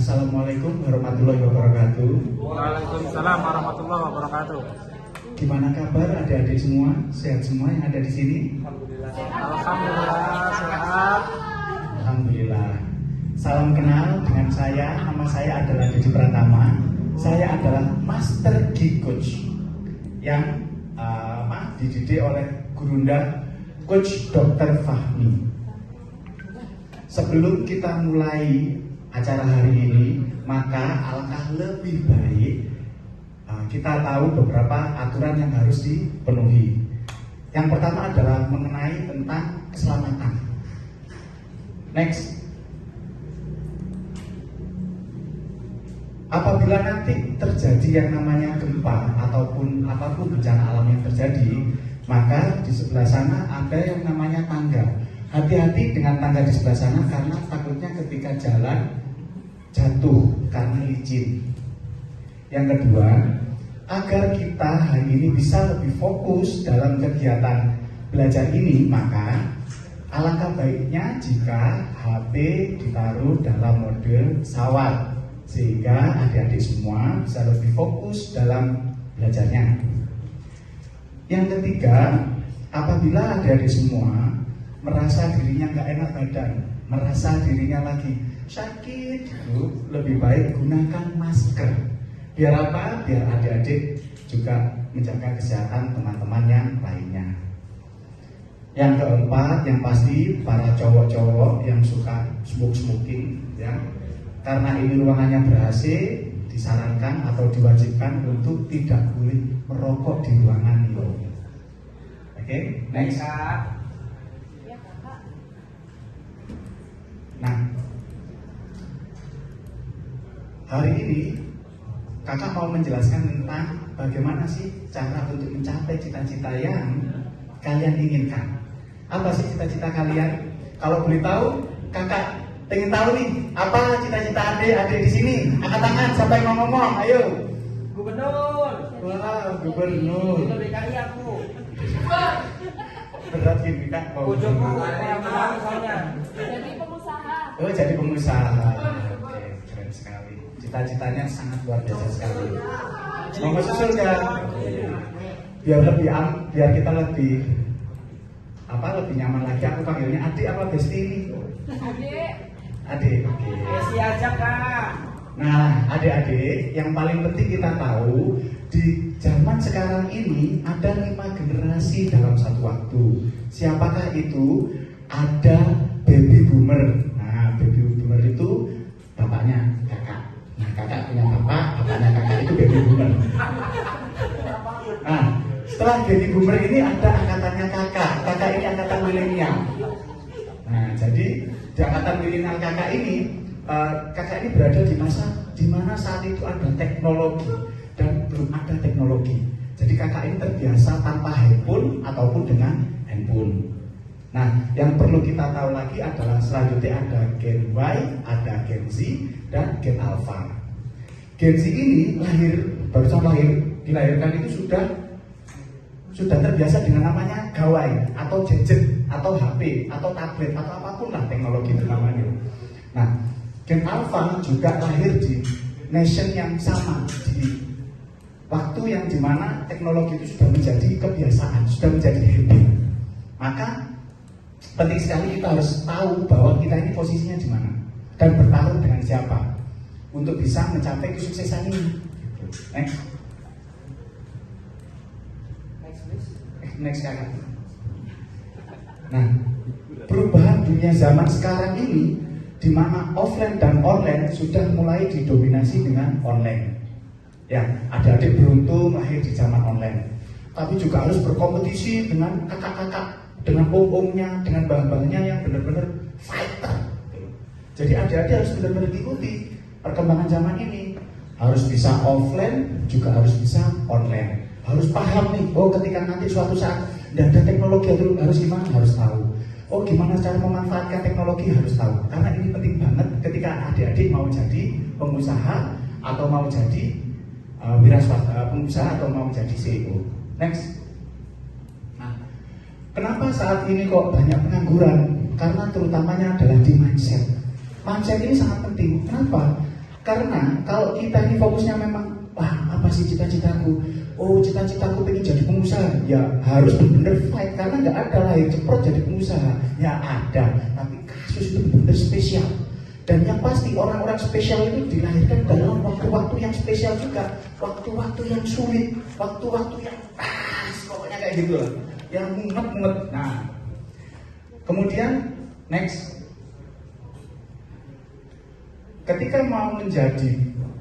Assalamualaikum warahmatullahi wabarakatuh. Waalaikumsalam warahmatullahi wabarakatuh. Gimana kabar adik-adik semua? Sehat semua yang ada di sini? Alhamdulillah sehat. Alhamdulillah. Salam kenal dengan saya. Nama saya adalah Didi Pratama. Saya adalah Master Gi Coach yang dididik oleh Gurunda Coach Dr. Fahmi. Sebelum kita mulai acara hari ini, maka alangkah lebih baik kita tahu beberapa aturan yang harus dipenuhi. Yang pertama adalah mengenai tentang keselamatan. Next. Apabila nanti terjadi yang namanya gempa ataupun apapun bencana alam yang terjadi, maka di sebelah sana ada yang namanya tangga. Hati-hati dengan tangga di sebelah sana karena takutnya ketika jalan jatuh karena licin. Yang kedua, agar kita hari ini bisa lebih fokus dalam kegiatan belajar ini, maka alangkah baiknya jika HP ditaruh dalam mode sawat sehingga adik-adik semua bisa lebih fokus dalam belajarnya. Yang ketiga, apabila adik-adik semua merasa dirinya nggak enak badan, merasa dirinya lagi sakit, lebih baik gunakan masker. Biar apa? Biar adik-adik juga menjaga kesehatan teman-teman yang lainnya. Yang keempat, yang pasti para cowok-cowok yang suka smoking, ya, karena ini ruangannya ber-AC, disarankan atau diwajibkan untuk tidak boleh merokok di ruangan ini. Oke, next. Nah, hari ini kakak mau menjelaskan tentang bagaimana sih cara untuk mencapai cita-cita yang kalian inginkan. Apa sih cita-cita kalian? Kalau boleh tahu, kakak pengen tahu nih, apa cita-cita adik-adik di sini? Angkat tangan sampai mau ngomong, ayo. Gubernur. Wah, gubernur. Itu DKI aku. Berat gini kak. Bojoku yang menang soalnya. Jadi pengusaha. Oh, jadi pengusaha. Oke, keren sekali. Cita-citanya sangat luar biasa sekali. Mau susul ya? Biar kita lebih lebih nyaman lagi. Aku panggilnya adik apa besti ini? Adik. Adik. Oke. Besti aja kak. Nah, adik-adik, yang paling penting kita tahu di zaman sekarang ini ada 5 generasi dalam satu waktu. Siapakah itu? Ada baby boomer. Nah, baby boomer itu bapaknya kakak. Nah, kakak punya bapak, bapaknya kakak itu baby boomer. Nah, setelah baby boomer ini ada angkatannya kakak. Kakak ini angkatan milenial. Nah, jadi di angkatan milenial kakak ini berada di masa di mana saat itu ada teknologi dan belum ada teknologi. Jadi kakak ini terbiasa tanpa handphone ataupun dengan handphone. Nah, yang perlu kita tahu lagi adalah selanjutnya ada Gen Y, ada Gen Z, dan Gen Alpha. Gen Z ini barusan dilahirkan itu sudah terbiasa dengan namanya gawai atau gadget atau HP atau tablet atau apapun lah teknologi itu namanya. Nah, Gen Alpha juga lahir di nation yang sama, di waktu yang dimana teknologi itu sudah menjadi kebiasaan, sudah menjadi habit. Maka penting sekali kita harus tahu bahwa kita ini posisinya di mana dan bertarung dengan siapa untuk bisa mencapai kesuksesan ini. Next kakak. Nah, perubahan dunia zaman sekarang ini di mana offline dan online sudah mulai didominasi dengan online. Ya, adik-adik beruntung lahir di zaman online. Tapi juga harus berkompetisi dengan kakak-kakak, dengan om-omnya, dengan mbah-mbahnya yang benar-benar fighter. Jadi adik-adik harus benar-benar ikuti perkembangan zaman ini. Harus bisa offline, juga harus bisa online. Harus paham nih, oh ketika nanti suatu saat tidak ada teknologi harus gimana, harus tahu. Oh gimana cara memanfaatkan teknologi harus tahu. Karena ini penting banget ketika adik-adik mau jadi pengusaha atau mau jadi pengusaha atau mau jadi CEO. Next. Nah, kenapa saat ini kok banyak pengangguran? Karena terutamanya adalah di mindset. Mindset ini sangat penting. Kenapa? Karena kalau kita ini fokusnya memang, wah apa sih cita-citaku? Oh cita-citaku pengen jadi pengusaha, ya harus benar-benar fight karena nggak ada lahir ceprot jadi pengusaha. Ya ada, tapi kasus itu benar-benar spesial. Dan yang pasti orang-orang spesial itu dilahirkan dalam waktu-waktu yang spesial juga, waktu-waktu yang sulit, waktu-waktu yang pokoknya kayak gitu lah, yang mumet-mumet. Nah, kemudian next. Ketika mau menjadi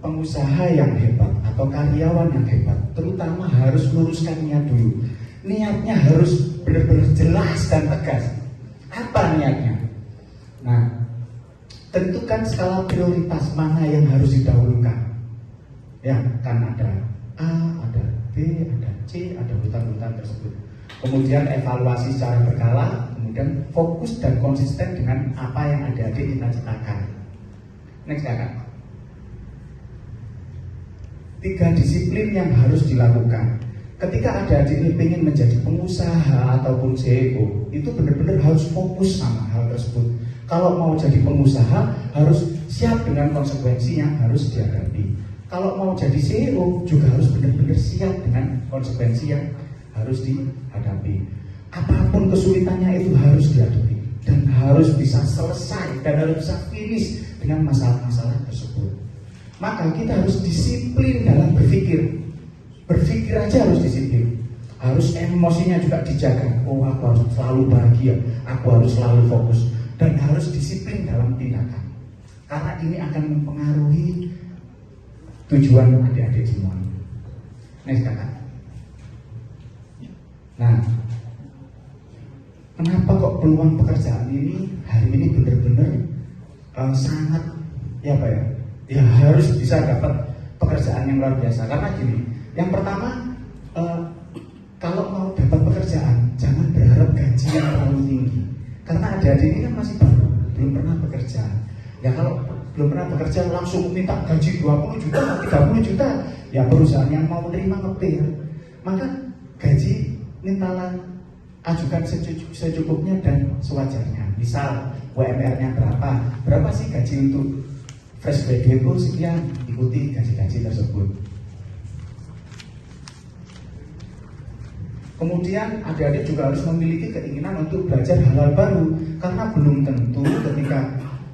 pengusaha yang hebat atau karyawan yang hebat, terutama harus luruskan niat dulu. Niatnya harus benar-benar jelas dan tegas. Apa niatnya? Nah, tentukan skala prioritas mana yang harus didahulukan. Ya, kan ada A, ada B, ada C, ada hutan-hutan tersebut. Kemudian evaluasi secara berkala, kemudian fokus dan konsisten dengan apa yang adik-adik cita-citakan. Next kakak. 3 disiplin yang harus dilakukan. Ketika adik-adik ini ingin menjadi pengusaha ataupun CEO, itu benar-benar harus fokus sama hal tersebut. Kalau mau jadi pengusaha, harus siap dengan konsekuensi yang harus dihadapi. Kalau mau jadi CEO, juga harus benar-benar siap dengan konsekuensi yang harus dihadapi. Apapun kesulitannya itu harus dihadapi dan harus bisa selesai dan harus bisa finish dengan masalah-masalah tersebut. Maka kita harus disiplin dalam berpikir. Berpikir aja harus disiplin. Harus emosinya juga dijaga. Oh, aku harus selalu bahagia, aku harus selalu fokus, dan harus disiplin dalam tindakan. Karena ini akan mempengaruhi tujuan adik-adik semua. Next kakak. Nah, kenapa kok peluang pekerjaan ini hari ini benar-benar sangat ya harus bisa dapat pekerjaan yang luar biasa. Karena gini, yang pertama kalau mau dapat pekerjaan jangan berharap gaji yang terlalu tinggi, karena adik-adik ini kan masih baru, belum pernah bekerja. Ya kalau belum pernah bekerja langsung minta gaji 20 juta, 30 juta, ya perusahaan yang mau menerima ngepil. Maka gaji mintalah, ajukan secukupnya dan sewajarnya. Misal UMR-nya berapa sih gaji untuk fresh graduate? Oh sekian, ikuti gaji-gaji tersebut. Kemudian adik-adik juga harus memiliki keinginan untuk belajar hal-hal baru, karena belum tentu ketika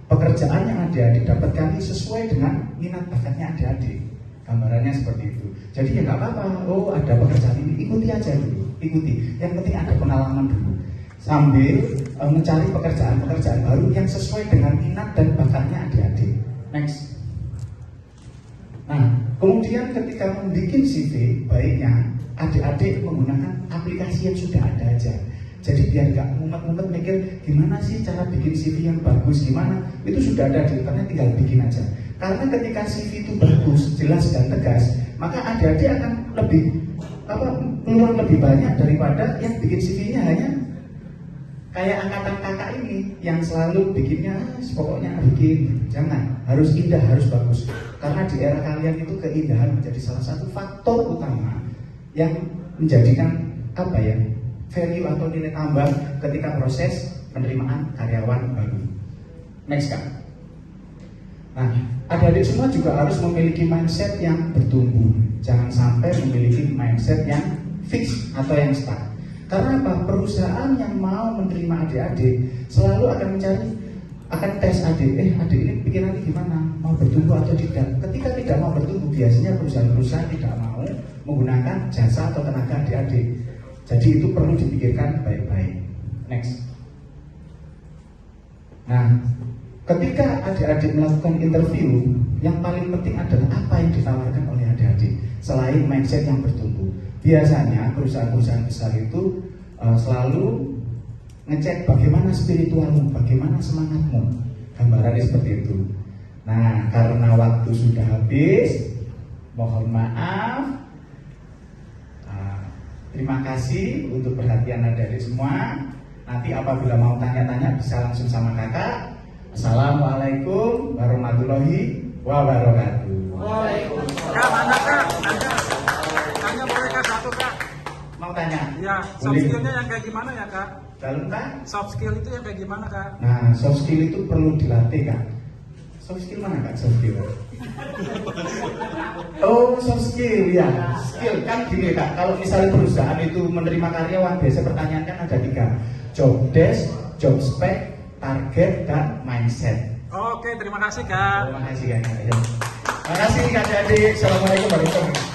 pekerjaan yang adik-adik dapatkan ini sesuai dengan minat bakatnya adik-adik. Gambarannya seperti itu. Jadi ya nggak apa-apa, oh ada pekerjaan ini, ikuti aja dulu, ikuti. Yang penting ada pengalaman dulu, sambil mencari pekerjaan-pekerjaan baru yang sesuai dengan minat dan bakatnya adik-adik. Next. Nah, kemudian ketika membuat CV, baiknya adik-adik menggunakan aplikasi yang sudah ada aja. Jadi biar nggak mumet-mumet mikir gimana sih cara bikin CV yang bagus, gimana, itu sudah ada di internet, tinggal bikin aja. Karena ketika CV itu bagus, jelas dan tegas, maka adik-adik akan peluang lebih banyak daripada yang bikin CV-nya hanya kayak angkatan kakak ini yang selalu bikinnya pokoknya bikin. Jangan, harus indah, harus bagus. Karena di era kalian itu keindahan menjadi salah satu faktor utama yang menjadikan value atau nilai tambah ketika proses penerimaan karyawan baru. Next kak. Nah, adik-adik semua juga harus memiliki mindset yang bertumbuh. Jangan sampai memiliki mindset yang fix atau yang stuck. Karena apa? Perusahaan yang mau menerima adik-adik selalu akan tes adik. Adik ini pikirannya gimana? Mau bertumbuh atau tidak? Ketika tidak mau bertumbuh, biasanya perusahaan-perusahaan tidak mau menggunakan jasa atau tenaga adik-adik. Jadi itu perlu dipikirkan baik-baik. Next. Nah, ketika adik-adik melakukan interview, yang paling penting adalah apa yang ditawarkan oleh adik-adik selain mindset yang bertumbuh. Biasanya perusahaan-perusahaan besar itu selalu ngecek bagaimana spiritualmu, bagaimana semangatmu. Gambarannya seperti itu. Nah, karena waktu sudah habis, mohon maaf. Terima kasih untuk perhatian adik-adik semua. Nanti apabila mau tanya-tanya bisa langsung sama kakak. Assalamualaikum warahmatullahi wabarakatuh. Waalaikumsalam. Tanya boleh kak satu kak? Mau tanya? Ya, soft skillnya yang kayak gimana ya kak? Dalam kak? Soft skill itu yang kayak gimana kak? Nah, soft skill itu perlu dilatih kak. Soft skill mana kak? Soft skill. Oh, soft skill ya. Skill kan gini kak. Kalau misalnya perusahaan itu menerima karyawan, biasa pertanyaan kan ada 3. Job desk, job spec, target, dan mindset. Oke, terima kasih kak. Terima kasih kak. Ya. Terima kasih kak adik. Assalamualaikum warahmatullahi wabarakatuh.